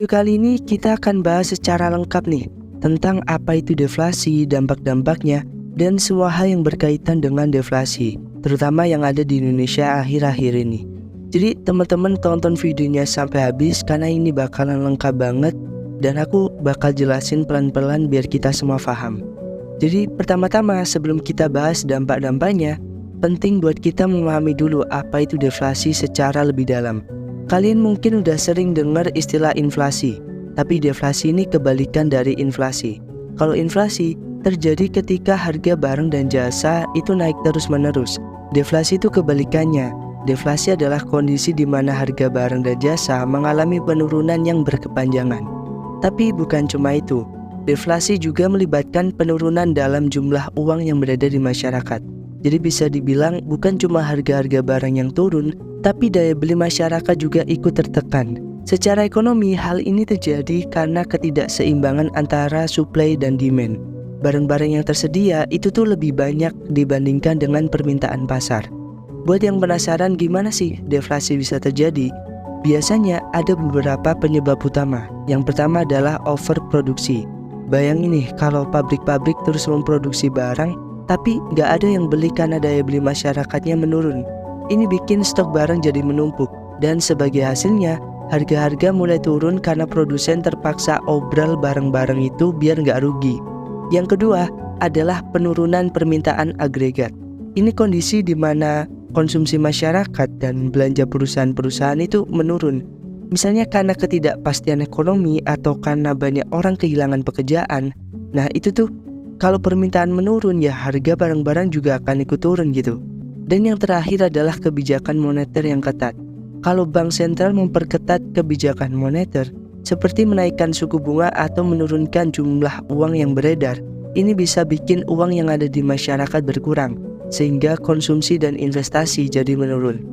Kali ini kita akan bahas secara lengkap nih tentang apa itu deflasi, dampak-dampaknya, dan semua hal yang berkaitan dengan deflasi, terutama yang ada di Indonesia akhir-akhir ini. Jadi teman-teman tonton videonya sampai habis karena ini bakalan lengkap banget dan aku bakal jelasin pelan-pelan biar kita semua paham. Jadi pertama-tama sebelum kita bahas dampak-dampaknya, penting buat kita memahami dulu apa itu deflasi secara lebih dalam. Kalian mungkin udah sering dengar istilah inflasi, tapi deflasi ini kebalikan dari inflasi. Kalau inflasi terjadi ketika harga barang dan jasa itu naik terus-menerus. Deflasi itu kebalikannya. Deflasi adalah kondisi di mana harga barang dan jasa mengalami penurunan yang berkepanjangan. Tapi bukan cuma itu. Deflasi juga melibatkan penurunan dalam jumlah uang yang berada di masyarakat. Jadi bisa dibilang bukan cuma harga-harga barang yang turun, tapi daya beli masyarakat juga ikut tertekan. Secara ekonomi, hal ini terjadi karena ketidakseimbangan antara supply dan demand. Barang-barang yang tersedia itu tuh lebih banyak dibandingkan dengan permintaan pasar. Buat yang penasaran gimana sih deflasi bisa terjadi? Biasanya ada beberapa penyebab utama. Yang pertama adalah overproduksi. Bayangin nih kalau pabrik-pabrik terus memproduksi barang, tapi nggak ada yang beli karena daya beli masyarakatnya menurun. Ini bikin stok barang jadi menumpuk, dan sebagai hasilnya, harga-harga mulai turun karena produsen terpaksa obral barang-barang itu biar nggak rugi. Yang kedua adalah penurunan permintaan agregat. Ini kondisi di mana konsumsi masyarakat dan belanja perusahaan-perusahaan itu menurun. Misalnya karena ketidakpastian ekonomi atau karena banyak orang kehilangan pekerjaan. Nah itu tuh kalau permintaan menurun ya harga barang-barang juga akan ikut turun gitu. Dan yang terakhir adalah kebijakan moneter yang ketat. Kalau bank sentral memperketat kebijakan moneter seperti menaikkan suku bunga atau menurunkan jumlah uang yang beredar, ini bisa bikin uang yang ada di masyarakat berkurang sehingga konsumsi dan investasi jadi menurun.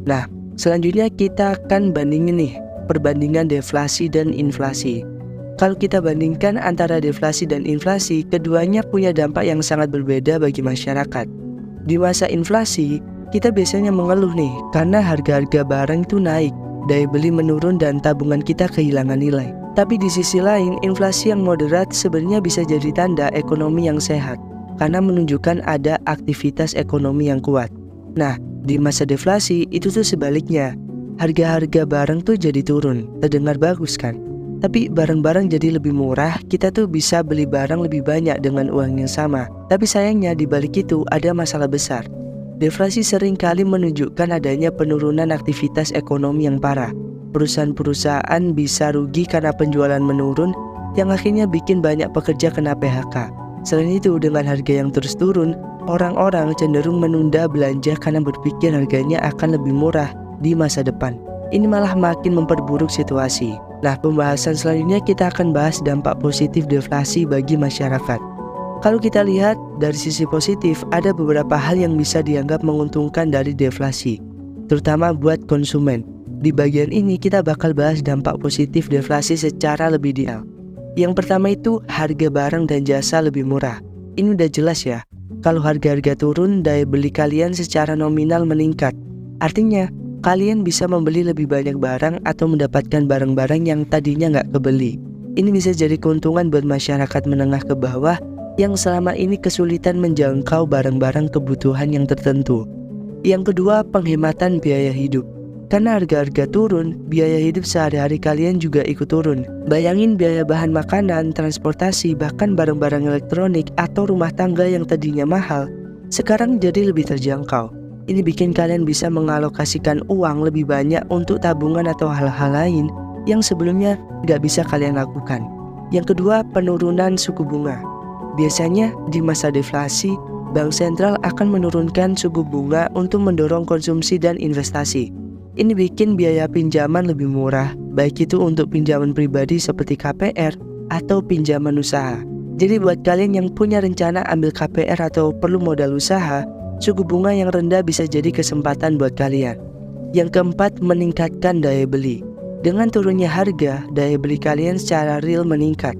Nah, selanjutnya kita akan bandingin nih perbandingan deflasi dan inflasi. Kalau kita bandingkan antara deflasi dan inflasi, keduanya punya dampak yang sangat berbeda bagi masyarakat. Di masa inflasi, kita biasanya mengeluh nih karena harga-harga barang itu naik, daya beli menurun dan tabungan kita kehilangan nilai. Tapi di sisi lain, inflasi yang moderat sebenarnya bisa jadi tanda ekonomi yang sehat karena menunjukkan ada aktivitas ekonomi yang kuat. Nah, di masa deflasi itu tuh sebaliknya. Harga-harga barang tuh jadi turun, terdengar bagus kan? Tapi barang-barang jadi lebih murah, kita tuh bisa beli barang lebih banyak dengan uang yang sama. Tapi sayangnya di balik itu ada masalah besar. Deflasi sering kali menunjukkan adanya penurunan aktivitas ekonomi yang parah. Perusahaan-perusahaan bisa rugi karena penjualan menurun, yang akhirnya bikin banyak pekerja kena PHK. Selain itu, dengan harga yang terus turun, orang-orang cenderung menunda belanja karena berpikir harganya akan lebih murah di masa depan. Ini malah makin memperburuk situasi. Nah, pembahasan selanjutnya kita akan bahas dampak positif deflasi bagi masyarakat. Kalau kita lihat dari sisi positif, ada beberapa hal yang bisa dianggap menguntungkan dari deflasi, terutama buat konsumen. Di bagian ini kita bakal bahas dampak positif deflasi secara lebih detail. Yang pertama itu harga barang dan jasa lebih murah. Ini udah jelas ya, kalau harga-harga turun, daya beli kalian secara nominal meningkat. Artinya, kalian bisa membeli lebih banyak barang atau mendapatkan barang-barang yang tadinya nggak kebeli. Ini bisa jadi keuntungan buat masyarakat menengah ke bawah yang selama ini kesulitan menjangkau barang-barang kebutuhan yang tertentu. Yang kedua, penghematan biaya hidup. Karena harga-harga turun, biaya hidup sehari-hari kalian juga ikut turun. Bayangin biaya bahan makanan, transportasi, bahkan barang-barang elektronik atau rumah tangga yang tadinya mahal, sekarang jadi lebih terjangkau. Ini bikin kalian bisa mengalokasikan uang lebih banyak untuk tabungan atau hal-hal lain yang sebelumnya nggak bisa kalian lakukan. Yang kedua, penurunan suku bunga. Biasanya di masa deflasi, bank sentral akan menurunkan suku bunga untuk mendorong konsumsi dan investasi. Ini bikin biaya pinjaman lebih murah, baik itu untuk pinjaman pribadi seperti KPR atau pinjaman usaha. Jadi buat kalian yang punya rencana ambil KPR atau perlu modal usaha, suku bunga yang rendah bisa jadi kesempatan buat kalian. Yang keempat, meningkatkan daya beli. Dengan turunnya harga, daya beli kalian secara real meningkat.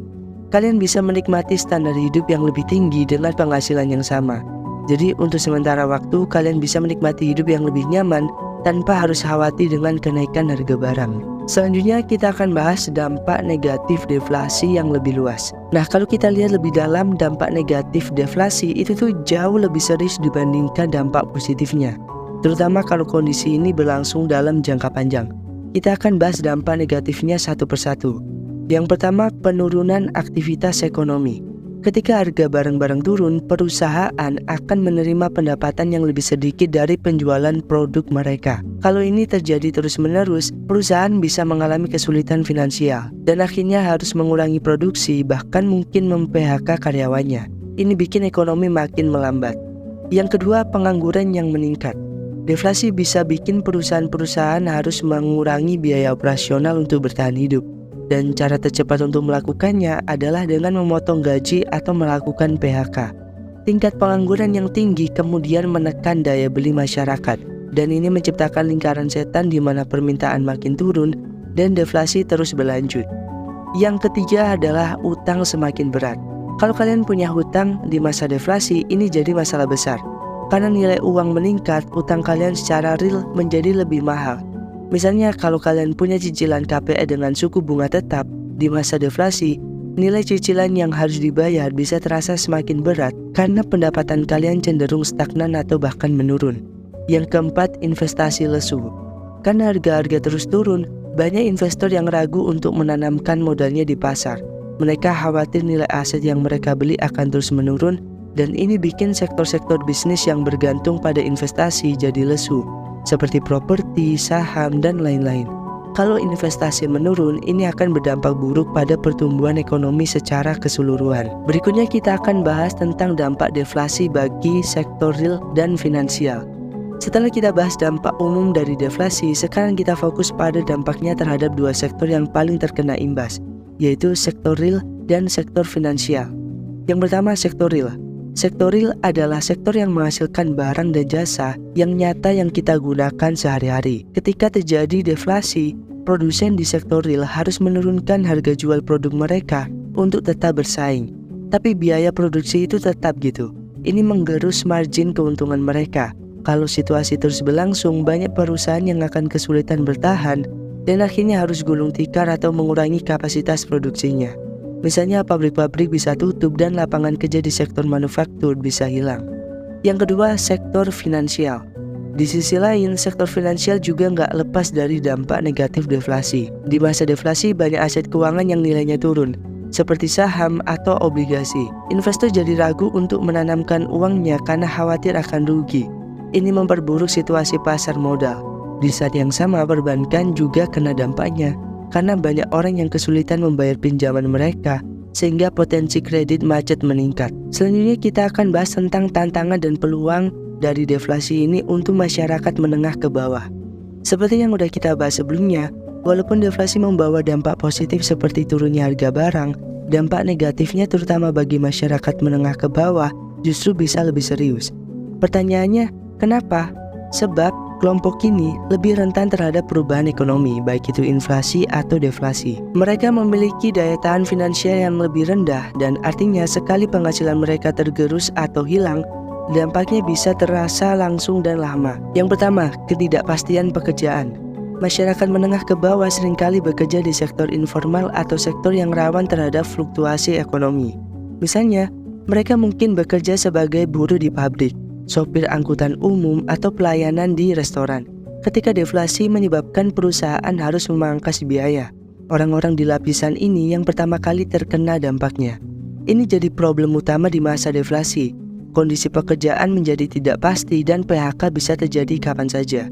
Kalian bisa menikmati standar hidup yang lebih tinggi dengan penghasilan yang sama. Jadi untuk sementara waktu kalian bisa menikmati hidup yang lebih nyaman tanpa harus khawatir dengan kenaikan harga barang. Selanjutnya kita akan bahas dampak negatif deflasi yang lebih luas. Nah, kalau kita lihat lebih dalam, dampak negatif deflasi itu tuh jauh lebih serius dibandingkan dampak positifnya, terutama kalau kondisi ini berlangsung dalam jangka panjang. Kita akan bahas dampak negatifnya satu persatu. Yang pertama, penurunan aktivitas ekonomi. Ketika harga barang-barang turun, perusahaan akan menerima pendapatan yang lebih sedikit dari penjualan produk mereka. Kalau ini terjadi terus-menerus, perusahaan bisa mengalami kesulitan finansial dan akhirnya harus mengurangi produksi, bahkan mungkin mem-PHK karyawannya. Ini bikin ekonomi makin melambat. Yang kedua, pengangguran yang meningkat. Deflasi bisa bikin perusahaan-perusahaan harus mengurangi biaya operasional untuk bertahan hidup. Dan cara tercepat untuk melakukannya adalah dengan memotong gaji atau melakukan PHK. Tingkat pengangguran yang tinggi kemudian menekan daya beli masyarakat, dan ini menciptakan lingkaran setan di mana permintaan makin turun dan deflasi terus berlanjut. Yang ketiga adalah utang semakin berat. Kalau kalian punya hutang di masa deflasi, ini jadi masalah besar. Karena nilai uang meningkat, utang kalian secara real menjadi lebih mahal. Misalnya kalau kalian punya cicilan KPR dengan suku bunga tetap, di masa deflasi, nilai cicilan yang harus dibayar bisa terasa semakin berat karena pendapatan kalian cenderung stagnan atau bahkan menurun. Yang keempat, investasi lesu. Karena harga-harga terus turun, banyak investor yang ragu untuk menanamkan modalnya di pasar. Mereka khawatir nilai aset yang mereka beli akan terus menurun, dan ini bikin sektor-sektor bisnis yang bergantung pada investasi jadi lesu, seperti properti, saham, dan lain-lain. Kalau investasi menurun, ini akan berdampak buruk pada pertumbuhan ekonomi secara keseluruhan. Berikutnya kita akan bahas tentang dampak deflasi bagi sektor real dan finansial. Setelah kita bahas dampak umum dari deflasi, sekarang kita fokus pada dampaknya terhadap dua sektor yang paling terkena imbas, yaitu sektor real dan sektor finansial. Yang pertama, sektor real. Sektor real adalah sektor yang menghasilkan barang dan jasa yang nyata yang kita gunakan sehari-hari. Ketika terjadi deflasi, produsen di sektor real harus menurunkan harga jual produk mereka untuk tetap bersaing. Tapi biaya produksi itu tetap gitu. Ini menggerus margin keuntungan mereka. Kalau situasi terus berlangsung, banyak perusahaan yang akan kesulitan bertahan dan akhirnya harus gulung tikar atau mengurangi kapasitas produksinya. Misalnya pabrik-pabrik bisa tutup dan lapangan kerja di sektor manufaktur bisa hilang. Yang kedua, sektor finansial. Di sisi lain, sektor finansial juga nggak lepas dari dampak negatif deflasi. Di masa deflasi, banyak aset keuangan yang nilainya turun, seperti saham atau obligasi. Investor jadi ragu untuk menanamkan uangnya karena khawatir akan rugi. Ini memperburuk situasi pasar modal. Di saat yang sama, perbankan juga kena dampaknya, karena banyak orang yang kesulitan membayar pinjaman mereka, sehingga potensi kredit macet meningkat. Selanjutnya kita akan bahas tentang tantangan dan peluang dari deflasi ini untuk masyarakat menengah ke bawah. Seperti yang udah kita bahas sebelumnya, walaupun deflasi membawa dampak positif seperti turunnya harga barang, dampak negatifnya terutama bagi masyarakat menengah ke bawah justru bisa lebih serius. Pertanyaannya, kenapa? Sebab kelompok ini lebih rentan terhadap perubahan ekonomi, baik itu inflasi atau deflasi. Mereka memiliki daya tahan finansial yang lebih rendah, dan artinya sekali penghasilan mereka tergerus atau hilang, dampaknya bisa terasa langsung dan lama. Yang pertama, ketidakpastian pekerjaan. Masyarakat menengah ke bawah seringkali bekerja di sektor informal atau sektor yang rawan terhadap fluktuasi ekonomi. Misalnya, mereka mungkin bekerja sebagai buruh di pabrik, sopir angkutan umum, atau pelayanan di restoran. Ketika deflasi menyebabkan perusahaan harus memangkas biaya, orang-orang di lapisan ini yang pertama kali terkena dampaknya. Ini jadi problem utama di masa deflasi. Kondisi pekerjaan menjadi tidak pasti dan PHK bisa terjadi kapan saja.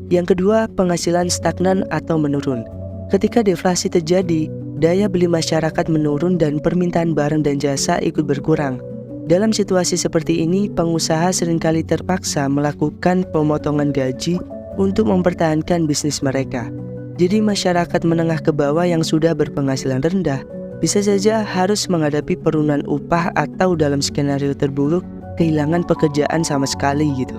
Yang kedua, penghasilan stagnan atau menurun. Ketika deflasi terjadi, daya beli masyarakat menurun dan permintaan barang dan jasa ikut berkurang. Dalam situasi seperti ini, pengusaha seringkali terpaksa melakukan pemotongan gaji untuk mempertahankan bisnis mereka. Jadi masyarakat menengah ke bawah yang sudah berpenghasilan rendah bisa saja harus menghadapi penurunan upah atau dalam skenario terburuk kehilangan pekerjaan sama sekali gitu.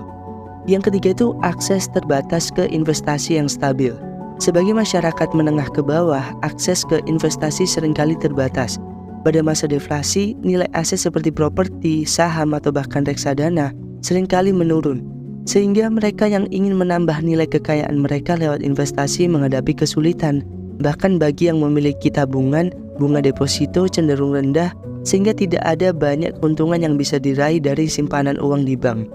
Yang ketiga itu akses terbatas ke investasi yang stabil. Sebagai masyarakat menengah ke bawah, akses ke investasi seringkali terbatas. Pada masa deflasi, nilai aset seperti properti, saham, atau bahkan reksadana seringkali menurun, sehingga mereka yang ingin menambah nilai kekayaan mereka lewat investasi menghadapi kesulitan Bahkan bagi yang memiliki tabungan, bunga deposito cenderung rendah sehingga tidak ada banyak keuntungan yang bisa diraih dari simpanan uang di bank.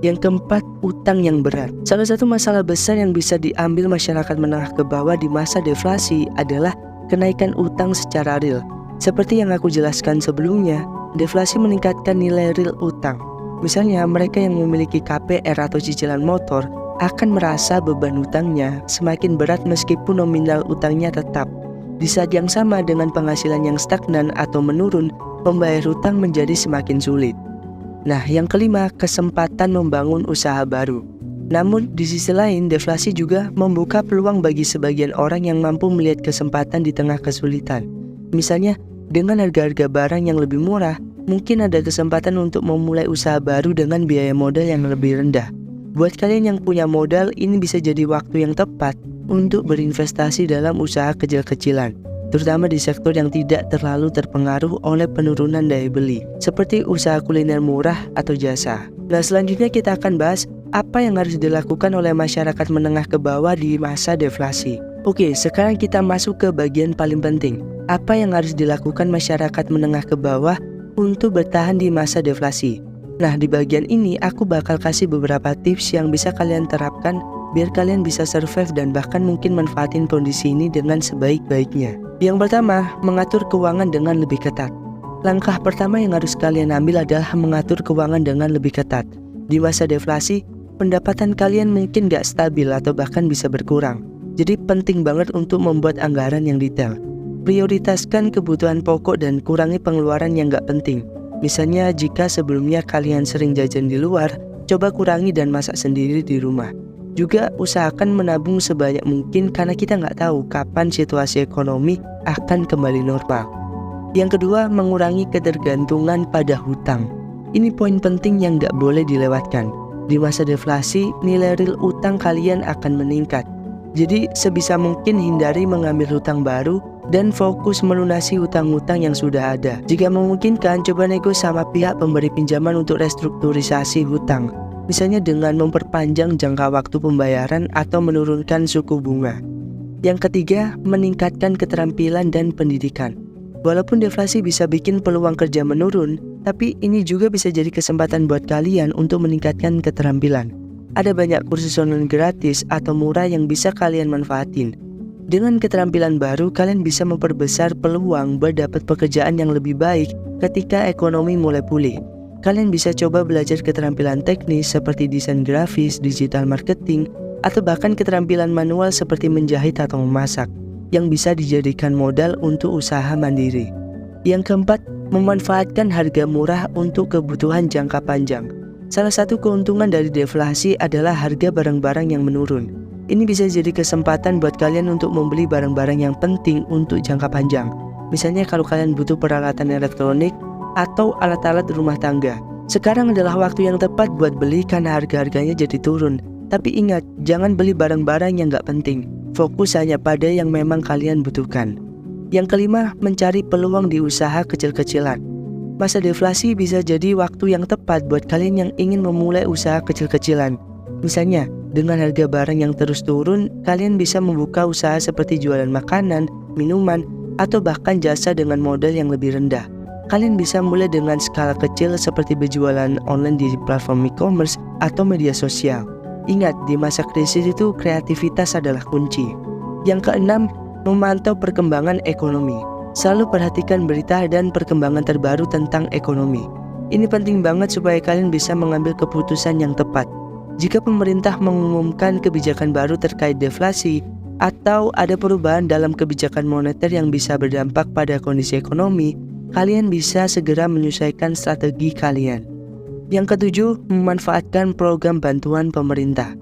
Yang keempat, utang yang berat. Salah satu masalah besar yang bisa diambil masyarakat menengah ke bawah di masa deflasi adalah kenaikan utang secara real. Seperti yang aku jelaskan sebelumnya, deflasi meningkatkan nilai real utang. Misalnya, mereka yang memiliki KPR atau cicilan motor akan merasa beban utangnya semakin berat meskipun nominal utangnya tetap. Di saat yang sama dengan penghasilan yang stagnan atau menurun, membayar hutang menjadi semakin sulit. Nah, yang kelima, kesempatan membangun usaha baru. Namun, di sisi lain, deflasi juga membuka peluang bagi sebagian orang yang mampu melihat kesempatan di tengah kesulitan. Misalnya, dengan harga-harga barang yang lebih murah, mungkin ada kesempatan untuk memulai usaha baru dengan biaya modal yang lebih rendah. Buat kalian yang punya modal, ini bisa jadi waktu yang tepat untuk berinvestasi dalam usaha kecil-kecilan, terutama di sektor yang tidak terlalu terpengaruh oleh penurunan daya beli, seperti usaha kuliner murah atau jasa. Nah, selanjutnya kita akan bahas apa yang harus dilakukan oleh masyarakat menengah ke bawah di masa deflasi. Oke, sekarang kita masuk ke bagian paling penting. Apa yang harus dilakukan masyarakat menengah ke bawah untuk bertahan di masa deflasi? Nah, di bagian ini aku bakal kasih beberapa tips yang bisa kalian terapkan biar kalian bisa survive dan bahkan mungkin manfaatin kondisi ini dengan sebaik-baiknya. Yang pertama, mengatur keuangan dengan lebih ketat. Langkah pertama yang harus kalian ambil adalah mengatur keuangan dengan lebih ketat. Di masa deflasi, pendapatan kalian mungkin gak stabil atau bahkan bisa berkurang. Jadi penting banget untuk membuat anggaran yang detail. Prioritaskan kebutuhan pokok dan kurangi pengeluaran yang gak penting. Misalnya jika sebelumnya kalian sering jajan di luar, coba kurangi dan masak sendiri di rumah. Juga usahakan menabung sebanyak mungkin karena kita nggak tahu kapan situasi ekonomi akan kembali normal. Yang kedua, mengurangi ketergantungan pada hutang. Ini poin penting yang nggak boleh dilewatkan. Di masa deflasi, nilai real utang kalian akan meningkat. Jadi sebisa mungkin hindari mengambil hutang baru dan fokus melunasi hutang-hutang yang sudah ada. Jika memungkinkan, coba nego sama pihak pemberi pinjaman untuk restrukturisasi hutang. Misalnya dengan memperpanjang jangka waktu pembayaran atau menurunkan suku bunga. Yang ketiga, meningkatkan keterampilan dan pendidikan. Walaupun deflasi bisa bikin peluang kerja menurun, tapi ini juga bisa jadi kesempatan buat kalian untuk meningkatkan keterampilan. Ada banyak kursus online gratis atau murah yang bisa kalian manfaatin. Dengan keterampilan baru, kalian bisa memperbesar peluang berdapat pekerjaan yang lebih baik ketika ekonomi mulai pulih. Kalian bisa coba belajar keterampilan teknis seperti desain grafis, digital marketing, atau bahkan keterampilan manual seperti menjahit atau memasak, yang bisa dijadikan modal untuk usaha mandiri. Yang keempat, memanfaatkan harga murah untuk kebutuhan jangka panjang. Salah satu keuntungan dari deflasi adalah harga barang-barang yang menurun. Ini bisa jadi kesempatan buat kalian untuk membeli barang-barang yang penting untuk jangka panjang. Misalnya kalau kalian butuh peralatan elektronik atau alat-alat rumah tangga. Sekarang adalah waktu yang tepat buat beli karena harga-harganya jadi turun. Tapi ingat, jangan beli barang-barang yang gak penting. Fokus hanya pada yang memang kalian butuhkan. Yang kelima, mencari peluang di usaha kecil-kecilan. Masa deflasi bisa jadi waktu yang tepat buat kalian yang ingin memulai usaha kecil-kecilan. Misalnya, dengan harga barang yang terus turun, kalian bisa membuka usaha seperti jualan makanan, minuman, atau bahkan jasa dengan modal yang lebih rendah. Kalian bisa mulai dengan skala kecil seperti berjualan online di platform e-commerce atau media sosial. Ingat, di masa krisis itu kreativitas adalah kunci. Yang keenam, memantau perkembangan ekonomi. Selalu perhatikan berita dan perkembangan terbaru tentang ekonomi. Ini penting banget supaya kalian bisa mengambil keputusan yang tepat. Jika pemerintah mengumumkan kebijakan baru terkait deflasi atau ada perubahan dalam kebijakan moneter yang bisa berdampak pada kondisi ekonomi, kalian bisa segera menyesuaikan strategi kalian. Yang ketujuh, memanfaatkan program bantuan pemerintah.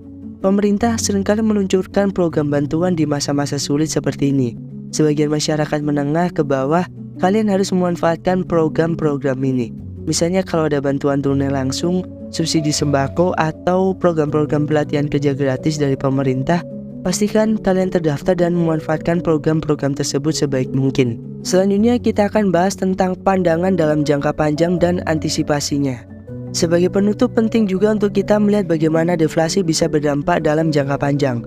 Pemerintah seringkali meluncurkan program bantuan di masa-masa sulit seperti ini. Sebagian masyarakat menengah ke bawah, kalian harus memanfaatkan program-program ini. Misalnya kalau ada bantuan tunai langsung, subsidi sembako, atau program-program pelatihan kerja gratis dari pemerintah, pastikan kalian terdaftar dan memanfaatkan program-program tersebut sebaik mungkin. Selanjutnya kita akan bahas tentang pandangan dalam jangka panjang dan antisipasinya. Sebagai penutup, penting juga untuk kita melihat bagaimana deflasi bisa berdampak dalam jangka panjang.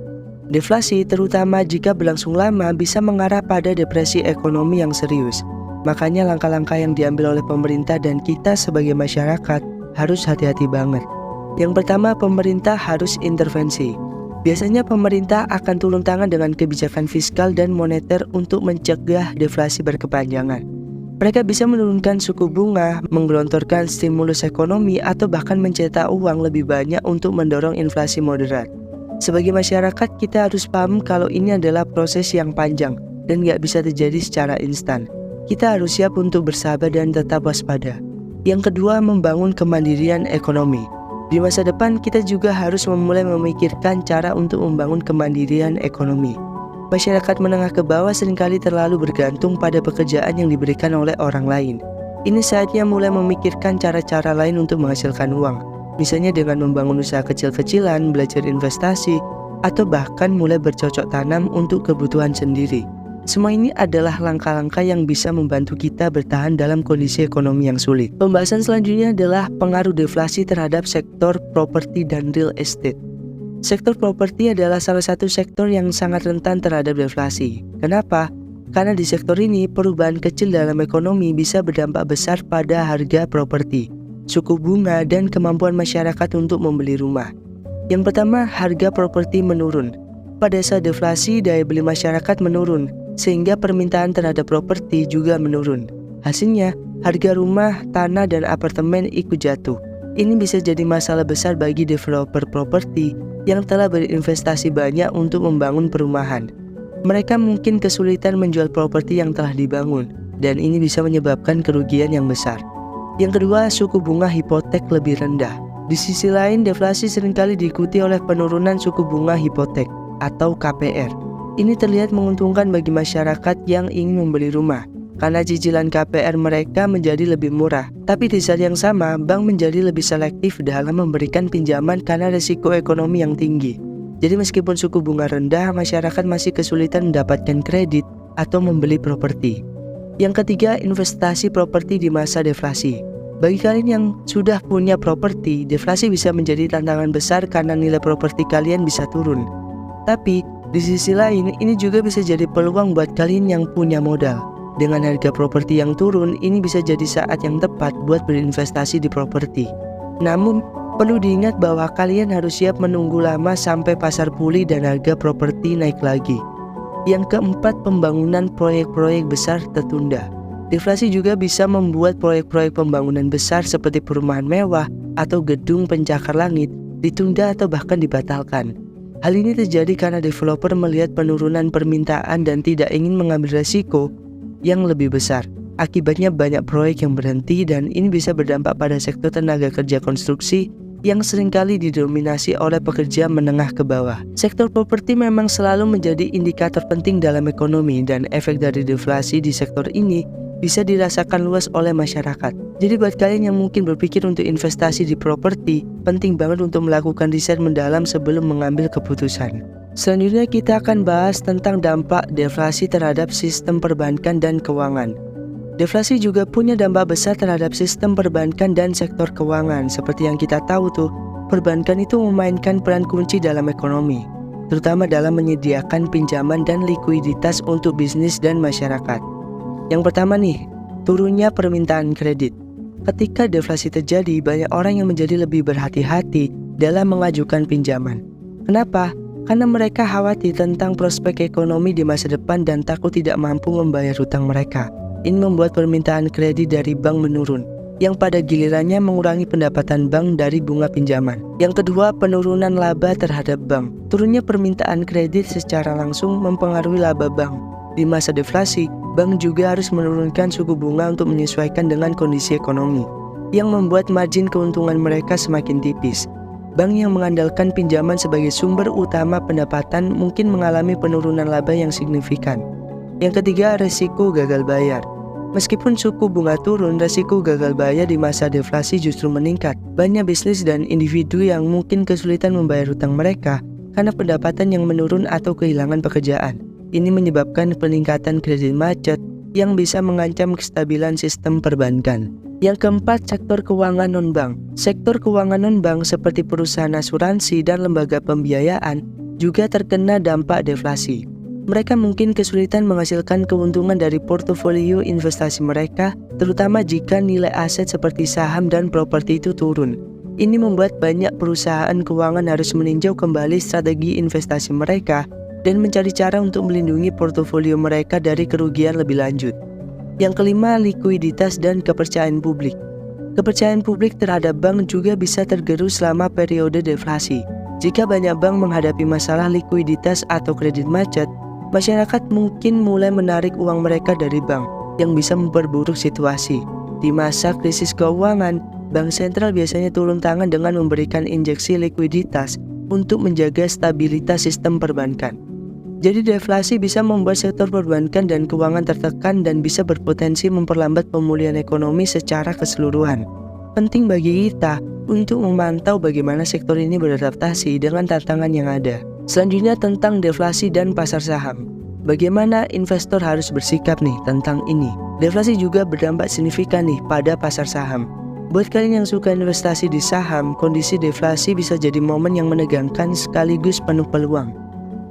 Deflasi, terutama jika berlangsung lama, bisa mengarah pada depresi ekonomi yang serius. Makanya langkah-langkah yang diambil oleh pemerintah dan kita sebagai masyarakat harus hati-hati banget. Yang pertama, pemerintah harus intervensi. Biasanya pemerintah akan turun tangan dengan kebijakan fiskal dan moneter untuk mencegah deflasi berkepanjangan. Mereka bisa menurunkan suku bunga, menggelontorkan stimulus ekonomi, atau bahkan mencetak uang lebih banyak untuk mendorong inflasi moderat. Sebagai masyarakat, kita harus paham kalau ini adalah proses yang panjang dan gak bisa terjadi secara instan. Kita harus siap untuk bersabar dan tetap waspada. Yang kedua, membangun kemandirian ekonomi. Di masa depan, kita juga harus mulai memikirkan cara untuk membangun kemandirian ekonomi. Masyarakat menengah ke bawah seringkali terlalu bergantung pada pekerjaan yang diberikan oleh orang lain. Ini saatnya mulai memikirkan cara-cara lain untuk menghasilkan uang. Misalnya dengan membangun usaha kecil-kecilan, belajar investasi, atau bahkan mulai bercocok tanam untuk kebutuhan sendiri. Semua ini adalah langkah-langkah yang bisa membantu kita bertahan dalam kondisi ekonomi yang sulit. Pembahasan selanjutnya adalah pengaruh deflasi terhadap sektor properti dan real estate. Sektor properti adalah salah satu sektor yang sangat rentan terhadap deflasi. Kenapa? Karena di sektor ini perubahan kecil dalam ekonomi bisa berdampak besar pada harga properti, suku bunga, dan kemampuan masyarakat untuk membeli rumah. Yang pertama, harga properti menurun. Pada saat deflasi, daya beli masyarakat menurun, sehingga permintaan terhadap properti juga menurun. Hasilnya, harga rumah, tanah, dan apartemen ikut jatuh. Ini bisa jadi masalah besar bagi developer properti yang telah berinvestasi banyak untuk membangun perumahan. Mereka mungkin kesulitan menjual properti yang telah dibangun, dan ini bisa menyebabkan kerugian yang besar. Yang kedua, suku bunga hipotek lebih rendah. Di sisi lain, deflasi seringkali diikuti oleh penurunan suku bunga hipotek atau KPR. Ini terlihat menguntungkan bagi masyarakat yang ingin membeli rumah, karena cicilan KPR mereka menjadi lebih murah. Tapi di saat yang sama, bank menjadi lebih selektif dalam memberikan pinjaman karena risiko ekonomi yang tinggi. Jadi meskipun suku bunga rendah, masyarakat masih kesulitan mendapatkan kredit atau membeli properti. Yang ketiga, investasi properti di masa deflasi. Bagi kalian yang sudah punya properti, deflasi bisa menjadi tantangan besar karena nilai properti kalian bisa turun. Tapi, di sisi lain, ini juga bisa jadi peluang buat kalian yang punya modal. Dengan harga properti yang turun, ini bisa jadi saat yang tepat buat berinvestasi di properti. Namun, perlu diingat bahwa kalian harus siap menunggu lama sampai pasar pulih dan harga properti naik lagi. Yang keempat, pembangunan proyek-proyek besar tertunda. Deflasi juga bisa membuat proyek-proyek pembangunan besar seperti perumahan mewah atau gedung pencakar langit ditunda atau bahkan dibatalkan. Hal ini terjadi karena developer melihat penurunan permintaan dan tidak ingin mengambil resiko yang lebih besar. Akibatnya banyak proyek yang berhenti dan ini bisa berdampak pada sektor tenaga kerja konstruksi yang seringkali didominasi oleh pekerja menengah ke bawah. Sektor properti memang selalu menjadi indikator penting dalam ekonomi dan efek dari deflasi di sektor ini bisa dirasakan luas oleh masyarakat. Jadi buat kalian yang mungkin berpikir untuk investasi di properti, penting banget untuk melakukan riset mendalam sebelum mengambil keputusan. Selanjutnya kita akan bahas tentang dampak deflasi terhadap sistem perbankan dan keuangan. Deflasi juga punya dampak besar terhadap sistem perbankan dan sektor keuangan. Seperti yang kita tahu tuh, perbankan itu memainkan peran kunci dalam ekonomi, terutama dalam menyediakan pinjaman dan likuiditas untuk bisnis dan masyarakat. Yang pertama nih, turunnya permintaan kredit. Ketika deflasi terjadi, banyak orang yang menjadi lebih berhati-hati dalam mengajukan pinjaman. Kenapa? Karena mereka khawatir tentang prospek ekonomi di masa depan dan takut tidak mampu membayar hutang mereka. Ini membuat permintaan kredit dari bank menurun, yang pada gilirannya mengurangi pendapatan bank dari bunga pinjaman. Yang kedua, penurunan laba terhadap bank. Turunnya permintaan kredit secara langsung mempengaruhi laba bank. Di masa deflasi, bank juga harus menurunkan suku bunga untuk menyesuaikan dengan kondisi ekonomi, yang membuat margin keuntungan mereka semakin tipis. Bank yang mengandalkan pinjaman sebagai sumber utama pendapatan mungkin mengalami penurunan laba yang signifikan. Yang ketiga, resiko gagal bayar. Meskipun suku bunga turun, resiko gagal bayar di masa deflasi justru meningkat. Banyak bisnis dan individu yang mungkin kesulitan membayar hutang mereka karena pendapatan yang menurun atau kehilangan pekerjaan. Ini menyebabkan peningkatan kredit macet yang bisa mengancam kestabilan sistem perbankan. Yang keempat, sektor keuangan non-bank. Sektor keuangan non-bank seperti perusahaan asuransi dan lembaga pembiayaan juga terkena dampak deflasi. Mereka mungkin kesulitan menghasilkan keuntungan dari portofolio investasi mereka, terutama jika nilai aset seperti saham dan properti itu turun. Ini membuat banyak perusahaan keuangan harus meninjau kembali strategi investasi mereka dan mencari cara untuk melindungi portofolio mereka dari kerugian lebih lanjut. Yang kelima, likuiditas dan kepercayaan publik. Kepercayaan publik terhadap bank juga bisa tergerus selama periode deflasi. Jika banyak bank menghadapi masalah likuiditas atau kredit macet, masyarakat mungkin mulai menarik uang mereka dari bank, yang bisa memperburuk situasi. Di masa krisis keuangan, bank sentral biasanya turun tangan dengan memberikan injeksi likuiditas untuk menjaga stabilitas sistem perbankan. Jadi deflasi bisa membuat sektor perbankan dan keuangan tertekan dan bisa berpotensi memperlambat pemulihan ekonomi secara keseluruhan. Penting bagi kita untuk memantau bagaimana sektor ini beradaptasi dengan tantangan yang ada. Selanjutnya tentang deflasi dan pasar saham. Bagaimana investor harus bersikap nih tentang ini? Deflasi juga berdampak signifikan nih pada pasar saham. Buat kalian yang suka investasi di saham, kondisi deflasi bisa jadi momen yang menegangkan sekaligus penuh peluang.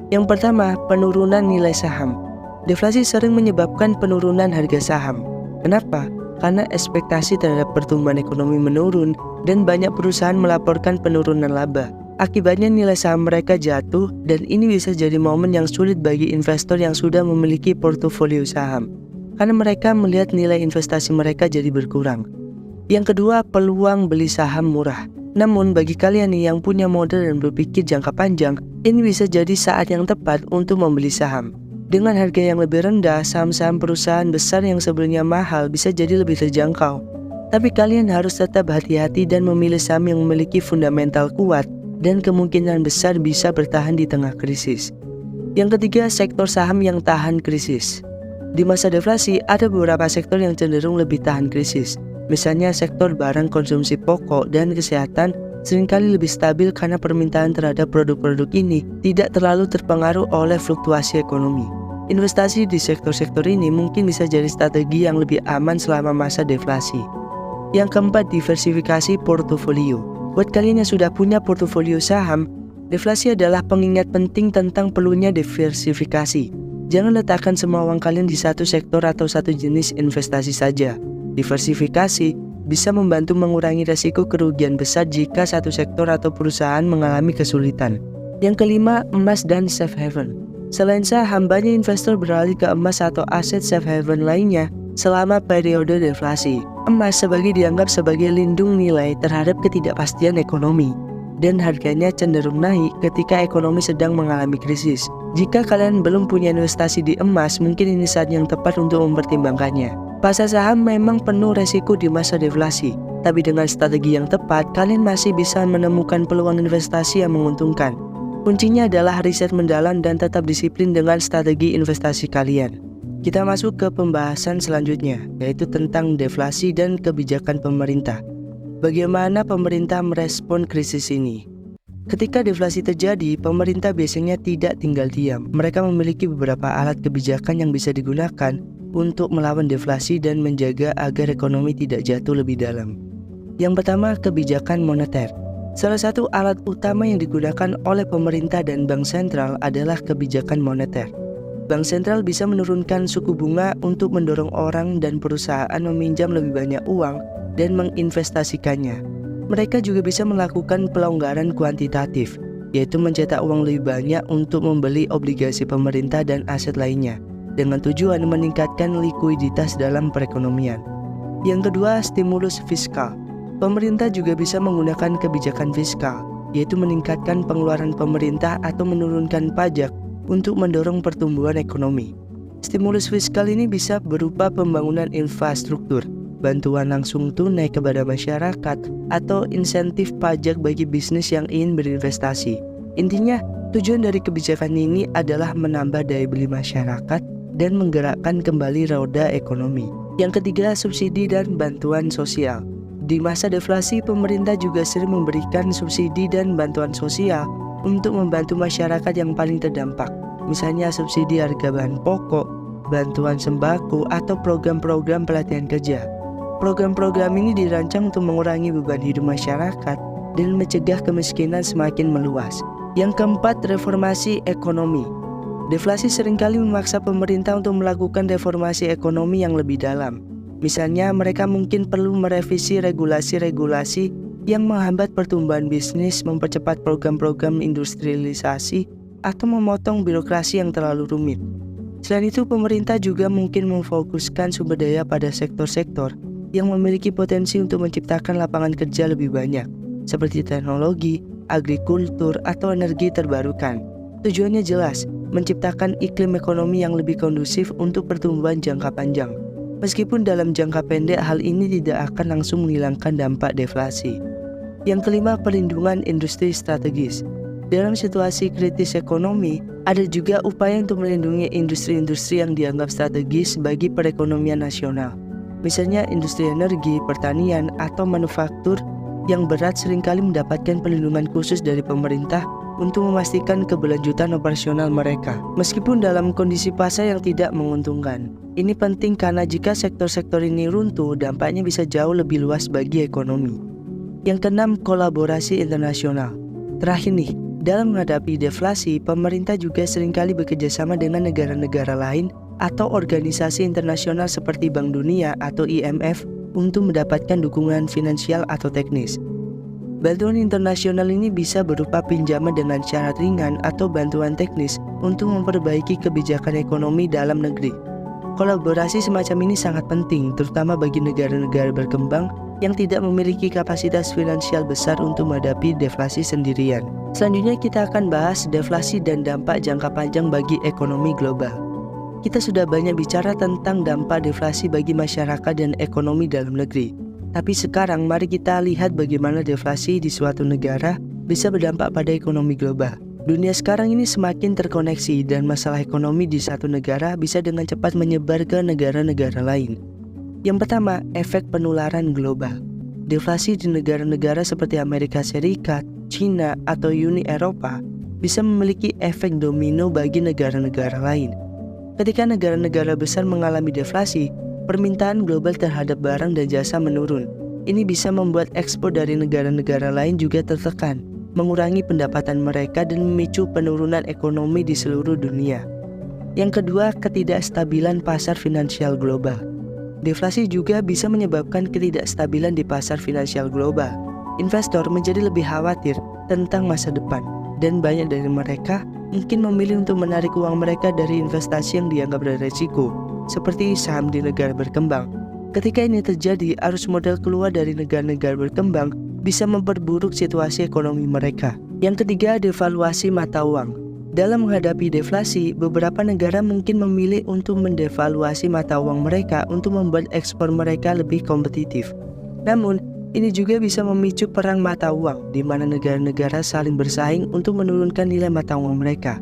Yang pertama, penurunan nilai saham. Deflasi sering menyebabkan penurunan harga saham. Kenapa? Karena ekspektasi terhadap pertumbuhan ekonomi menurun dan banyak perusahaan melaporkan penurunan laba. Akibatnya nilai saham mereka jatuh dan ini bisa jadi momen yang sulit bagi investor yang sudah memiliki portofolio saham. Karena mereka melihat nilai investasi mereka jadi berkurang. Yang kedua, peluang beli saham murah. Namun bagi kalian nih yang punya modal dan berpikir jangka panjang, ini bisa jadi saat yang tepat untuk membeli saham. Dengan harga yang lebih rendah, saham-saham perusahaan besar yang sebelumnya mahal bisa jadi lebih terjangkau. Tapi kalian harus tetap hati-hati dan memilih saham yang memiliki fundamental kuat dan kemungkinan besar bisa bertahan di tengah krisis. Yang ketiga, sektor saham yang tahan krisis. Di masa deflasi, ada beberapa sektor yang cenderung lebih tahan krisis. Misalnya sektor barang konsumsi pokok dan kesehatan seringkali lebih stabil karena permintaan terhadap produk-produk ini tidak terlalu terpengaruh oleh fluktuasi ekonomi. Investasi di sektor-sektor ini mungkin bisa jadi strategi yang lebih aman selama masa deflasi. Yang keempat, diversifikasi portofolio. Buat kalian yang sudah punya portofolio saham, deflasi adalah pengingat penting tentang perlunya diversifikasi. Jangan letakkan semua uang kalian di satu sektor atau satu jenis investasi saja. Diversifikasi bisa membantu mengurangi resiko kerugian besar jika satu sektor atau perusahaan mengalami kesulitan. Yang kelima, emas dan safe haven. Selain saham, banyak investor beralih ke emas atau aset safe haven lainnya selama periode deflasi. Emas dianggap sebagai lindung nilai terhadap ketidakpastian ekonomi, dan harganya cenderung naik ketika ekonomi sedang mengalami krisis. Jika kalian belum punya investasi di emas, mungkin ini saat yang tepat untuk mempertimbangkannya. Pasar saham memang penuh resiko di masa deflasi, tapi dengan strategi yang tepat, kalian masih bisa menemukan peluang investasi yang menguntungkan. Kuncinya adalah riset mendalam dan tetap disiplin dengan strategi investasi kalian. Kita masuk ke pembahasan selanjutnya, yaitu tentang deflasi dan kebijakan pemerintah. Bagaimana pemerintah merespon krisis ini? Ketika deflasi terjadi, pemerintah biasanya tidak tinggal diam. Mereka memiliki beberapa alat kebijakan yang bisa digunakan untuk melawan deflasi dan menjaga agar ekonomi tidak jatuh lebih dalam. Yang pertama, kebijakan moneter. Salah satu alat utama yang digunakan oleh pemerintah dan bank sentral adalah kebijakan moneter. Bank sentral bisa menurunkan suku bunga untuk mendorong orang dan perusahaan meminjam lebih banyak uang dan menginvestasikannya. Mereka juga bisa melakukan pelonggaran kuantitatif, yaitu mencetak uang lebih banyak untuk membeli obligasi pemerintah dan aset lainnya, dengan tujuan meningkatkan likuiditas dalam perekonomian. Yang kedua, stimulus fiskal. Pemerintah juga bisa menggunakan kebijakan fiskal, yaitu meningkatkan pengeluaran pemerintah atau menurunkan pajak untuk mendorong pertumbuhan ekonomi. Stimulus fiskal ini bisa berupa pembangunan infrastruktur, bantuan langsung tunai kepada masyarakat, atau insentif pajak bagi bisnis yang ingin berinvestasi. Intinya, tujuan dari kebijakan ini adalah menambah daya beli masyarakat dan menggerakkan kembali roda ekonomi. Yang ketiga, subsidi dan bantuan sosial. Di masa deflasi, pemerintah juga sering memberikan subsidi dan bantuan sosial untuk membantu masyarakat yang paling terdampak. Misalnya subsidi harga bahan pokok, bantuan sembako, atau program-program pelatihan kerja. Program-program ini dirancang untuk mengurangi beban hidup masyarakat dan mencegah kemiskinan semakin meluas. Yang keempat, reformasi ekonomi. Deflasi seringkali memaksa pemerintah untuk melakukan reformasi ekonomi yang lebih dalam. Misalnya, mereka mungkin perlu merevisi regulasi-regulasi yang menghambat pertumbuhan bisnis, mempercepat program-program industrialisasi, atau memotong birokrasi yang terlalu rumit. Selain itu, pemerintah juga mungkin memfokuskan sumber daya pada sektor-sektor yang memiliki potensi untuk menciptakan lapangan kerja lebih banyak, seperti teknologi, agrikultur, atau energi terbarukan. Tujuannya jelas, menciptakan iklim ekonomi yang lebih kondusif untuk pertumbuhan jangka panjang. Meskipun dalam jangka pendek hal ini tidak akan langsung menghilangkan dampak deflasi. Yang kelima, perlindungan industri strategis. Dalam situasi kritis ekonomi, ada juga upaya untuk melindungi industri-industri yang dianggap strategis bagi perekonomian nasional. Misalnya industri energi, pertanian, atau manufaktur yang berat seringkali mendapatkan perlindungan khusus dari pemerintah untuk memastikan keberlanjutan operasional mereka, meskipun dalam kondisi pasar yang tidak menguntungkan. Ini penting karena jika sektor-sektor ini runtuh, dampaknya bisa jauh lebih luas bagi ekonomi. Yang keenam, kolaborasi internasional. Terakhir nih, dalam menghadapi deflasi, pemerintah juga seringkali bekerjasama dengan negara-negara lain atau organisasi internasional seperti Bank Dunia atau IMF untuk mendapatkan dukungan finansial atau teknis. Bantuan internasional ini bisa berupa pinjaman dengan syarat ringan atau bantuan teknis untuk memperbaiki kebijakan ekonomi dalam negeri. Kolaborasi semacam ini sangat penting, terutama bagi negara-negara berkembang yang tidak memiliki kapasitas finansial besar untuk menghadapi deflasi sendirian. Selanjutnya kita akan bahas deflasi dan dampak jangka panjang bagi ekonomi global. Kita sudah banyak bicara tentang dampak deflasi bagi masyarakat dan ekonomi dalam negeri. Tapi sekarang mari kita lihat bagaimana deflasi di suatu negara bisa berdampak pada ekonomi global. Dunia sekarang ini semakin terkoneksi dan masalah ekonomi di satu negara bisa dengan cepat menyebar ke negara-negara lain. Yang pertama, efek penularan global. Deflasi di negara-negara seperti Amerika Serikat, China, atau Uni Eropa bisa memiliki efek domino bagi negara-negara lain. Ketika negara-negara besar mengalami deflasi, permintaan global terhadap barang dan jasa menurun. Ini bisa membuat ekspor dari negara-negara lain juga tertekan, mengurangi pendapatan mereka dan memicu penurunan ekonomi di seluruh dunia. Yang kedua, ketidakstabilan pasar finansial global. Deflasi juga bisa menyebabkan ketidakstabilan di pasar finansial global. Investor menjadi lebih khawatir tentang masa depan, dan banyak dari mereka mungkin memilih untuk menarik uang mereka dari investasi yang dianggap beresiko, seperti saham di negara berkembang. Ketika ini terjadi, arus modal keluar dari negara-negara berkembang bisa memperburuk situasi ekonomi mereka. Yang ketiga, devaluasi mata uang. Dalam menghadapi deflasi, beberapa negara mungkin memilih untuk mendevaluasi mata uang mereka untuk membuat ekspor mereka lebih kompetitif. Namun, ini juga bisa memicu perang mata uang, di mana negara-negara saling bersaing untuk menurunkan nilai mata uang mereka.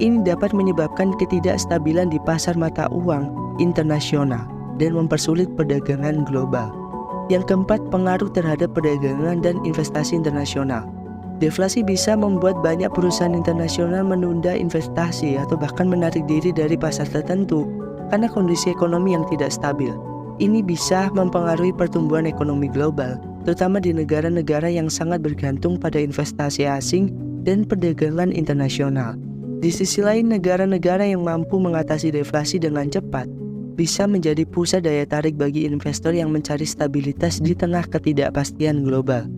Ini dapat menyebabkan ketidakstabilan di pasar mata uang internasional dan mempersulit perdagangan global. Yang keempat, pengaruh terhadap perdagangan dan investasi internasional. Deflasi bisa membuat banyak perusahaan internasional menunda investasi atau bahkan menarik diri dari pasar tertentu karena kondisi ekonomi yang tidak stabil. Ini bisa mempengaruhi pertumbuhan ekonomi global, terutama di negara-negara yang sangat bergantung pada investasi asing dan perdagangan internasional. Di sisi lain, negara-negara yang mampu mengatasi deflasi dengan cepat bisa menjadi pusat daya tarik bagi investor yang mencari stabilitas di tengah ketidakpastian global.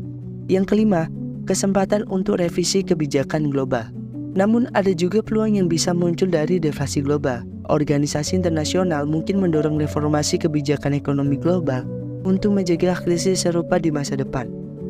Yang kelima, kesempatan untuk revisi kebijakan global. Namun ada juga peluang yang bisa muncul dari deflasi global. Organisasi internasional mungkin mendorong reformasi kebijakan ekonomi global untuk mencegah krisis serupa di masa depan.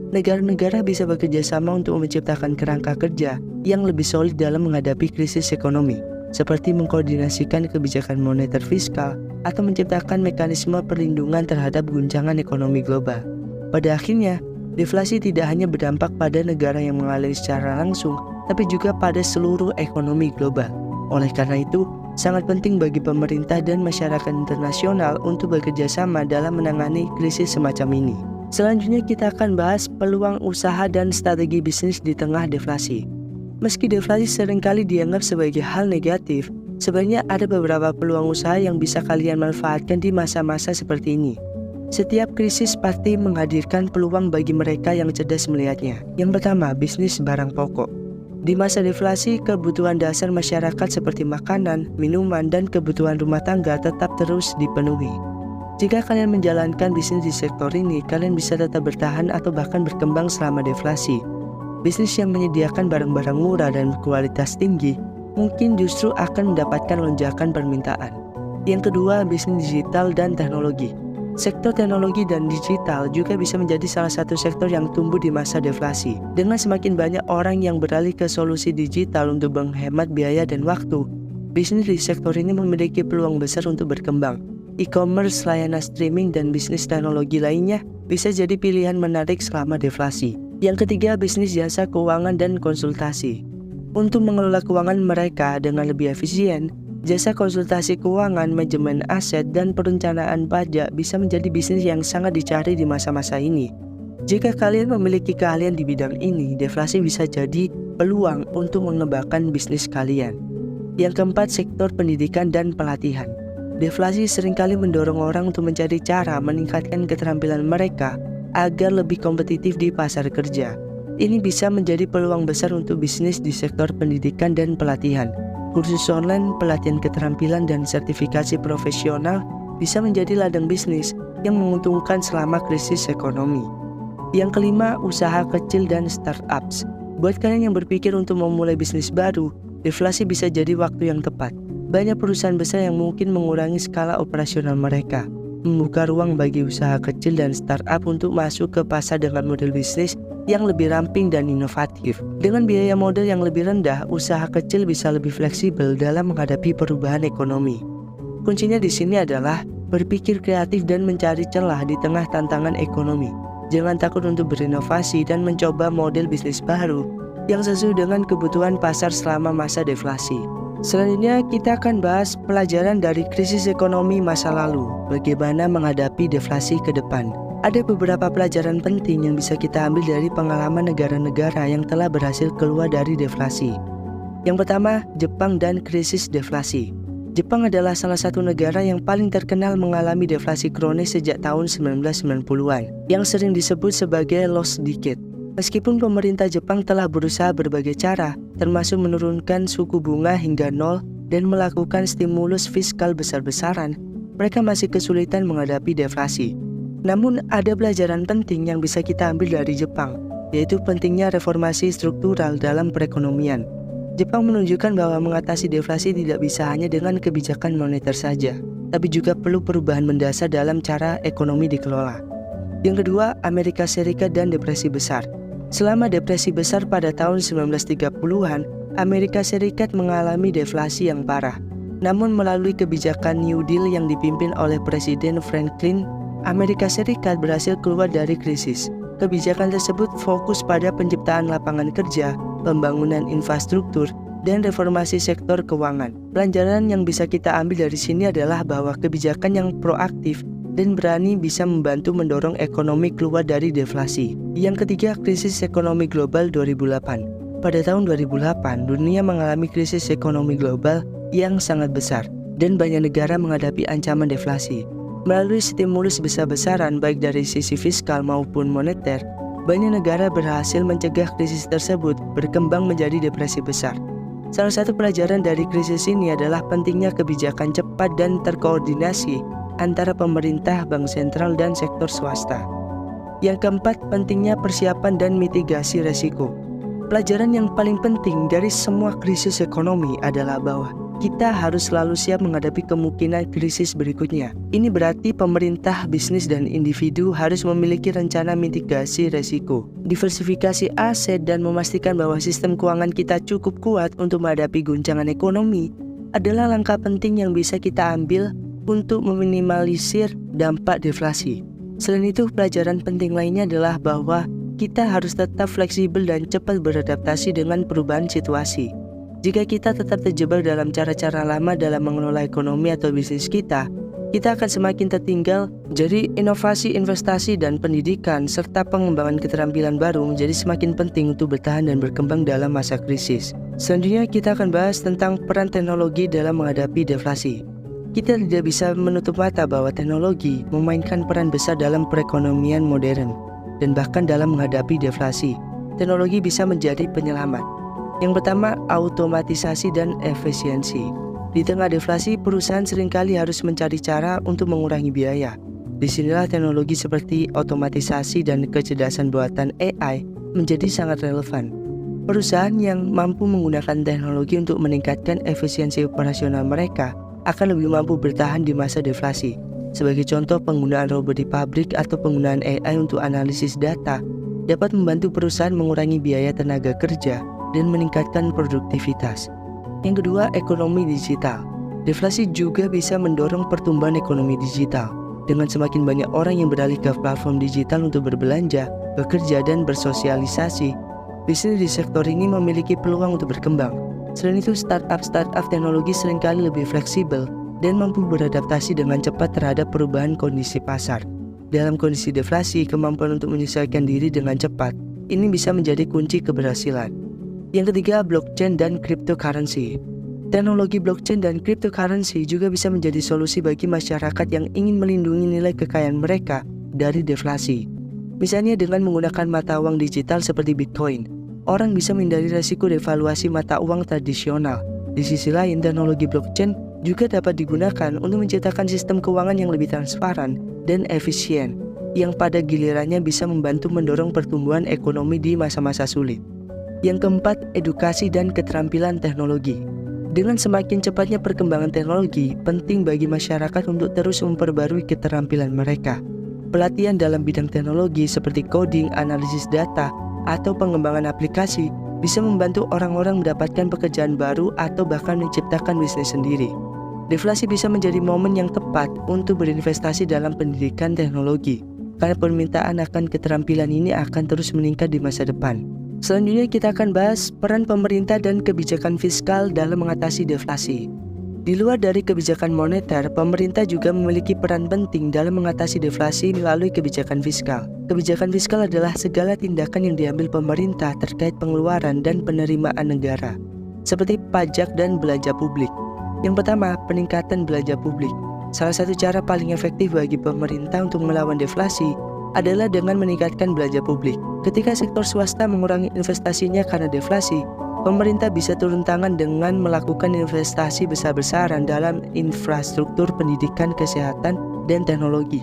Negara-negara bisa bekerja sama untuk menciptakan kerangka kerja yang lebih solid dalam menghadapi krisis ekonomi, seperti mengkoordinasikan kebijakan moneter fiskal atau menciptakan mekanisme perlindungan terhadap guncangan ekonomi global. Pada akhirnya, deflasi tidak hanya berdampak pada negara yang mengalami secara langsung, tapi juga pada seluruh ekonomi global. Oleh karena itu, sangat penting bagi pemerintah dan masyarakat internasional untuk bekerja sama dalam menangani krisis semacam ini. Selanjutnya kita akan bahas peluang usaha dan strategi bisnis di tengah deflasi. Meski deflasi seringkali dianggap sebagai hal negatif, sebenarnya ada beberapa peluang usaha yang bisa kalian manfaatkan di masa-masa seperti ini. Setiap krisis pasti menghadirkan peluang bagi mereka yang cerdas melihatnya. Yang pertama, bisnis barang pokok. Di masa deflasi, kebutuhan dasar masyarakat seperti makanan, minuman, dan kebutuhan rumah tangga tetap terus dipenuhi. Jika kalian menjalankan bisnis di sektor ini, kalian bisa tetap bertahan atau bahkan berkembang selama deflasi. Bisnis yang menyediakan barang-barang murah dan berkualitas tinggi mungkin justru akan mendapatkan lonjakan permintaan. Yang kedua, bisnis digital dan teknologi. Sektor teknologi dan digital juga bisa menjadi salah satu sektor yang tumbuh di masa deflasi. Dengan semakin banyak orang yang beralih ke solusi digital untuk menghemat biaya dan waktu, bisnis di sektor ini memiliki peluang besar untuk berkembang. E-commerce, layanan streaming, dan bisnis teknologi lainnya bisa jadi pilihan menarik selama deflasi. Yang ketiga, bisnis jasa keuangan dan konsultasi. Untuk mengelola keuangan mereka dengan lebih efisien, jasa konsultasi keuangan, manajemen aset, dan perencanaan pajak bisa menjadi bisnis yang sangat dicari di masa-masa ini. Jika kalian memiliki keahlian di bidang ini, deflasi bisa jadi peluang untuk mengembangkan bisnis kalian. Yang keempat, sektor pendidikan dan pelatihan. Deflasi seringkali mendorong orang untuk mencari cara meningkatkan keterampilan mereka agar lebih kompetitif di pasar kerja. Ini bisa menjadi peluang besar untuk bisnis di sektor pendidikan dan pelatihan. Kursus online, pelatihan keterampilan, dan sertifikasi profesional bisa menjadi ladang bisnis yang menguntungkan selama krisis ekonomi. Yang kelima, usaha kecil dan startups. Buat kalian yang berpikir untuk memulai bisnis baru, deflasi bisa jadi waktu yang tepat. Banyak perusahaan besar yang mungkin mengurangi skala operasional mereka, membuka ruang bagi usaha kecil dan startup untuk masuk ke pasar dengan model bisnis yang lebih ramping dan inovatif. Dengan biaya modal yang lebih rendah, usaha kecil bisa lebih fleksibel dalam menghadapi perubahan ekonomi. Kuncinya di sini adalah berpikir kreatif dan mencari celah di tengah tantangan ekonomi. Jangan takut untuk berinovasi dan mencoba model bisnis baru yang sesuai dengan kebutuhan pasar selama masa deflasi. Selanjutnya, kita akan bahas pelajaran dari krisis ekonomi masa lalu, bagaimana menghadapi deflasi ke depan. Ada beberapa pelajaran penting yang bisa kita ambil dari pengalaman negara-negara yang telah berhasil keluar dari deflasi. Yang pertama, Jepang dan krisis deflasi. Jepang adalah salah satu negara yang paling terkenal mengalami deflasi kronis sejak tahun 1990-an, yang sering disebut sebagai lost decade. Meskipun pemerintah Jepang telah berusaha berbagai cara, termasuk menurunkan suku bunga hingga nol dan melakukan stimulus fiskal besar-besaran, mereka masih kesulitan menghadapi deflasi. Namun ada pelajaran penting yang bisa kita ambil dari Jepang, yaitu pentingnya reformasi struktural dalam perekonomian. Jepang menunjukkan bahwa mengatasi deflasi tidak bisa hanya dengan kebijakan moneter saja, tapi juga perlu perubahan mendasar dalam cara ekonomi dikelola. Yang kedua, Amerika Serikat dan depresi besar. Selama depresi besar pada tahun 1930-an, Amerika Serikat mengalami deflasi yang parah. Namun melalui kebijakan New Deal yang dipimpin oleh Presiden Franklin, Amerika Serikat berhasil keluar dari krisis. Kebijakan tersebut fokus pada penciptaan lapangan kerja, pembangunan infrastruktur, dan reformasi sektor keuangan. Pelajaran yang bisa kita ambil dari sini adalah bahwa kebijakan yang proaktif dan berani bisa membantu mendorong ekonomi keluar dari deflasi. Yang ketiga, krisis ekonomi global 2008. Pada tahun 2008, dunia mengalami krisis ekonomi global yang sangat besar, dan banyak negara menghadapi ancaman deflasi. Melalui stimulus besar-besaran baik dari sisi fiskal maupun moneter, banyak negara berhasil mencegah krisis tersebut berkembang menjadi depresi besar. Salah satu pelajaran dari krisis ini adalah pentingnya kebijakan cepat dan terkoordinasi antara pemerintah, bank sentral, dan sektor swasta. Yang keempat, pentingnya persiapan dan mitigasi resiko. Pelajaran yang paling penting dari semua krisis ekonomi adalah bahwa kita harus selalu siap menghadapi kemungkinan krisis berikutnya. Ini berarti pemerintah, bisnis, dan individu harus memiliki rencana mitigasi resiko, diversifikasi aset, dan memastikan bahwa sistem keuangan kita cukup kuat untuk menghadapi guncangan ekonomi adalah langkah penting yang bisa kita ambil untuk meminimalisir dampak deflasi. Selain itu, pelajaran penting lainnya adalah bahwa kita harus tetap fleksibel dan cepat beradaptasi dengan perubahan situasi. Jika kita tetap terjebak dalam cara-cara lama dalam mengelola ekonomi atau bisnis kita akan semakin tertinggal. Jadi, inovasi, investasi, dan pendidikan serta pengembangan keterampilan baru menjadi semakin penting untuk bertahan dan berkembang dalam masa krisis. Selanjutnya, kita akan bahas tentang peran teknologi dalam menghadapi deflasi. Kita tidak bisa menutup mata bahwa teknologi memainkan peran besar dalam perekonomian modern dan bahkan dalam menghadapi deflasi. Teknologi bisa menjadi penyelamat. Yang pertama, automatisasi dan efisiensi. Di tengah deflasi, perusahaan seringkali harus mencari cara untuk mengurangi biaya. Disinilah teknologi seperti otomatisasi dan kecerdasan buatan AI menjadi sangat relevan. Perusahaan yang mampu menggunakan teknologi untuk meningkatkan efisiensi operasional mereka akan lebih mampu bertahan di masa deflasi. Sebagai contoh, penggunaan robot di pabrik atau penggunaan AI untuk analisis data dapat membantu perusahaan mengurangi biaya tenaga kerja dan meningkatkan produktivitas. Yang kedua, ekonomi digital. Deflasi juga bisa mendorong pertumbuhan ekonomi digital. Dengan semakin banyak orang yang beralih ke platform digital untuk berbelanja, bekerja, dan bersosialisasi, bisnis di sektor ini memiliki peluang untuk berkembang. Selain itu, startup teknologi seringkali lebih fleksibel dan mampu beradaptasi dengan cepat terhadap perubahan kondisi pasar. Dalam kondisi deflasi, kemampuan untuk menyesuaikan diri dengan cepat ini bisa menjadi kunci keberhasilan. Yang ketiga, blockchain dan cryptocurrency. Teknologi blockchain dan cryptocurrency juga bisa menjadi solusi bagi masyarakat yang ingin melindungi nilai kekayaan mereka dari deflasi. Misalnya dengan menggunakan mata uang digital seperti Bitcoin, orang bisa menghindari risiko devaluasi mata uang tradisional. Di sisi lain, teknologi blockchain juga dapat digunakan untuk menciptakan sistem keuangan yang lebih transparan dan efisien, yang pada gilirannya bisa membantu mendorong pertumbuhan ekonomi di masa-masa sulit. Yang keempat, edukasi dan keterampilan teknologi. Dengan semakin cepatnya perkembangan teknologi, penting bagi masyarakat untuk terus memperbarui keterampilan mereka. Pelatihan dalam bidang teknologi seperti coding, analisis data, atau pengembangan aplikasi bisa membantu orang-orang mendapatkan pekerjaan baru atau bahkan menciptakan bisnis sendiri. Deflasi bisa menjadi momen yang tepat untuk berinvestasi dalam pendidikan teknologi, karena permintaan akan keterampilan ini akan terus meningkat di masa depan. Selanjutnya kita akan bahas peran pemerintah dan kebijakan fiskal dalam mengatasi deflasi. Di luar dari kebijakan moneter, pemerintah juga memiliki peran penting dalam mengatasi deflasi melalui kebijakan fiskal. Kebijakan fiskal adalah segala tindakan yang diambil pemerintah terkait pengeluaran dan penerimaan negara, seperti pajak dan belanja publik. Yang pertama, peningkatan belanja publik. Salah satu cara paling efektif bagi pemerintah untuk melawan deflasi adalah dengan meningkatkan belanja publik. Ketika sektor swasta mengurangi investasinya karena deflasi, pemerintah bisa turun tangan dengan melakukan investasi besar-besaran dalam infrastruktur pendidikan, kesehatan, dan teknologi.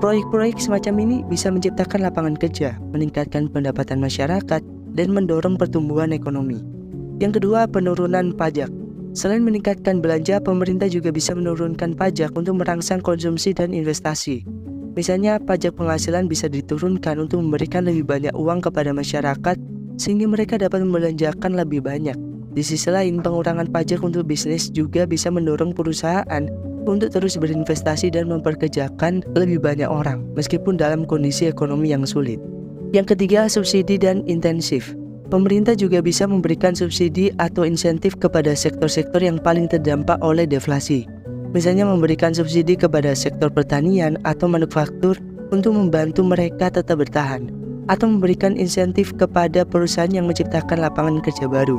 Proyek-proyek semacam ini bisa menciptakan lapangan kerja, meningkatkan pendapatan masyarakat, dan mendorong pertumbuhan ekonomi. Yang kedua, penurunan pajak. Selain meningkatkan belanja, pemerintah juga bisa menurunkan pajak untuk merangsang konsumsi dan investasi. Misalnya, pajak penghasilan bisa diturunkan untuk memberikan lebih banyak uang kepada masyarakat sehingga mereka dapat membelanjakan lebih banyak. Di sisi lain, pengurangan pajak untuk bisnis juga bisa mendorong perusahaan untuk terus berinvestasi dan memperkerjakan lebih banyak orang, meskipun dalam kondisi ekonomi yang sulit. Yang ketiga, subsidi dan intensif. Pemerintah juga bisa memberikan subsidi atau insentif kepada sektor-sektor yang paling terdampak oleh deflasi. Misalnya memberikan subsidi kepada sektor pertanian atau manufaktur untuk membantu mereka tetap bertahan, atau memberikan insentif kepada perusahaan yang menciptakan lapangan kerja baru.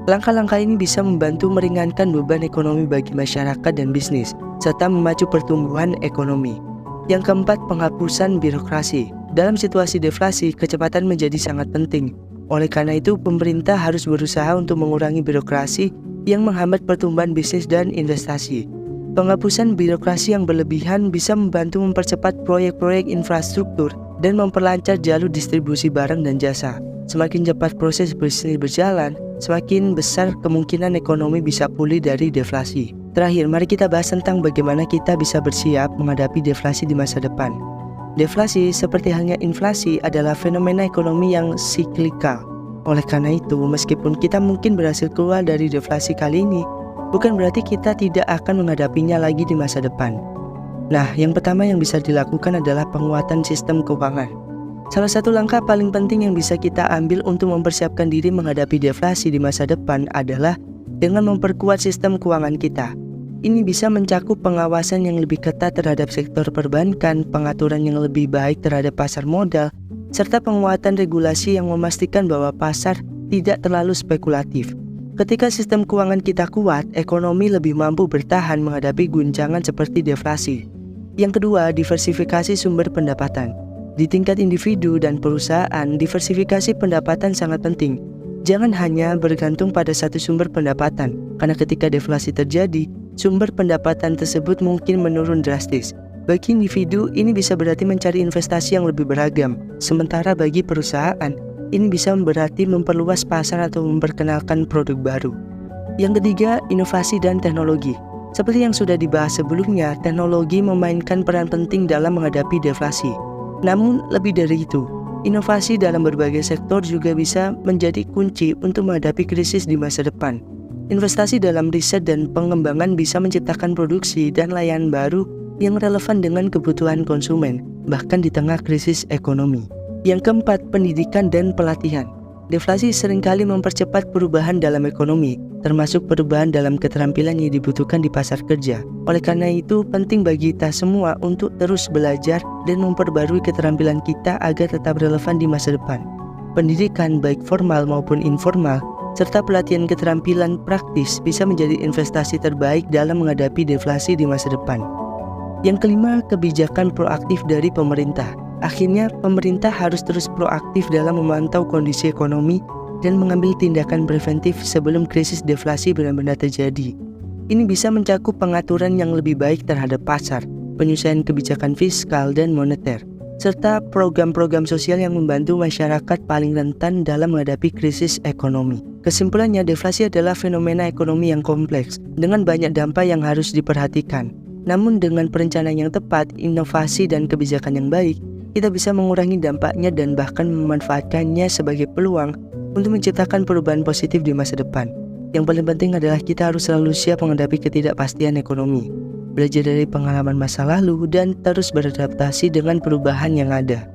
Langkah-langkah ini bisa membantu meringankan beban ekonomi bagi masyarakat dan bisnis, serta memacu pertumbuhan ekonomi. Yang keempat, penghapusan birokrasi. Dalam situasi deflasi, kecepatan menjadi sangat penting. Oleh karena itu, pemerintah harus berusaha untuk mengurangi birokrasi yang menghambat pertumbuhan bisnis dan investasi. Penghapusan birokrasi yang berlebihan bisa membantu mempercepat proyek-proyek infrastruktur dan memperlancar jalur distribusi barang dan jasa. Semakin cepat proses bisnis berjalan, semakin besar kemungkinan ekonomi bisa pulih dari deflasi. Terakhir, mari kita bahas tentang bagaimana kita bisa bersiap menghadapi deflasi di masa depan. Deflasi, seperti halnya inflasi, adalah fenomena ekonomi yang siklikal. Oleh karena itu, meskipun kita mungkin berhasil keluar dari deflasi kali ini, bukan berarti kita tidak akan menghadapinya lagi di masa depan. Nah, yang pertama yang bisa dilakukan adalah penguatan sistem keuangan. Salah satu langkah paling penting yang bisa kita ambil untuk mempersiapkan diri menghadapi deflasi di masa depan adalah dengan memperkuat sistem keuangan kita. Ini bisa mencakup pengawasan yang lebih ketat terhadap sektor perbankan, pengaturan yang lebih baik terhadap pasar modal, serta penguatan regulasi yang memastikan bahwa pasar tidak terlalu spekulatif. Ketika sistem keuangan kita kuat, ekonomi lebih mampu bertahan menghadapi guncangan seperti deflasi. Yang kedua, diversifikasi sumber pendapatan. Di tingkat individu dan perusahaan, diversifikasi pendapatan sangat penting. Jangan hanya bergantung pada satu sumber pendapatan, karena ketika deflasi terjadi, sumber pendapatan tersebut mungkin menurun drastis. Bagi individu, ini bisa berarti mencari investasi yang lebih beragam, sementara bagi perusahaan, ini bisa berarti memperluas pasar atau memperkenalkan produk baru. Yang ketiga, inovasi dan teknologi. Seperti yang sudah dibahas sebelumnya, teknologi memainkan peran penting dalam menghadapi deflasi. Namun, lebih dari itu, inovasi dalam berbagai sektor juga bisa menjadi kunci untuk menghadapi krisis di masa depan. Investasi dalam riset dan pengembangan bisa menciptakan produksi dan layanan baru yang relevan dengan kebutuhan konsumen, bahkan di tengah krisis ekonomi. Yang keempat, pendidikan dan pelatihan. Deflasi seringkali mempercepat perubahan dalam ekonomi, termasuk perubahan dalam keterampilan yang dibutuhkan di pasar kerja. Oleh karena itu, penting bagi kita semua untuk terus belajar dan memperbarui keterampilan kita agar tetap relevan di masa depan. Pendidikan baik formal maupun informal, serta pelatihan keterampilan praktis bisa menjadi investasi terbaik dalam menghadapi deflasi di masa depan. Yang kelima, kebijakan proaktif dari pemerintah. Akhirnya, pemerintah harus terus proaktif dalam memantau kondisi ekonomi dan mengambil tindakan preventif sebelum krisis deflasi benar-benar terjadi. Ini bisa mencakup pengaturan yang lebih baik terhadap pasar, penyesuaian kebijakan fiskal dan moneter, serta program-program sosial yang membantu masyarakat paling rentan dalam menghadapi krisis ekonomi. Kesimpulannya, deflasi adalah fenomena ekonomi yang kompleks, dengan banyak dampak yang harus diperhatikan. Namun dengan perencanaan yang tepat, inovasi dan kebijakan yang baik, kita bisa mengurangi dampaknya dan bahkan memanfaatkannya sebagai peluang untuk menciptakan perubahan positif di masa depan. Yang paling penting adalah kita harus selalu siap menghadapi ketidakpastian ekonomi, belajar dari pengalaman masa lalu, dan terus beradaptasi dengan perubahan yang ada.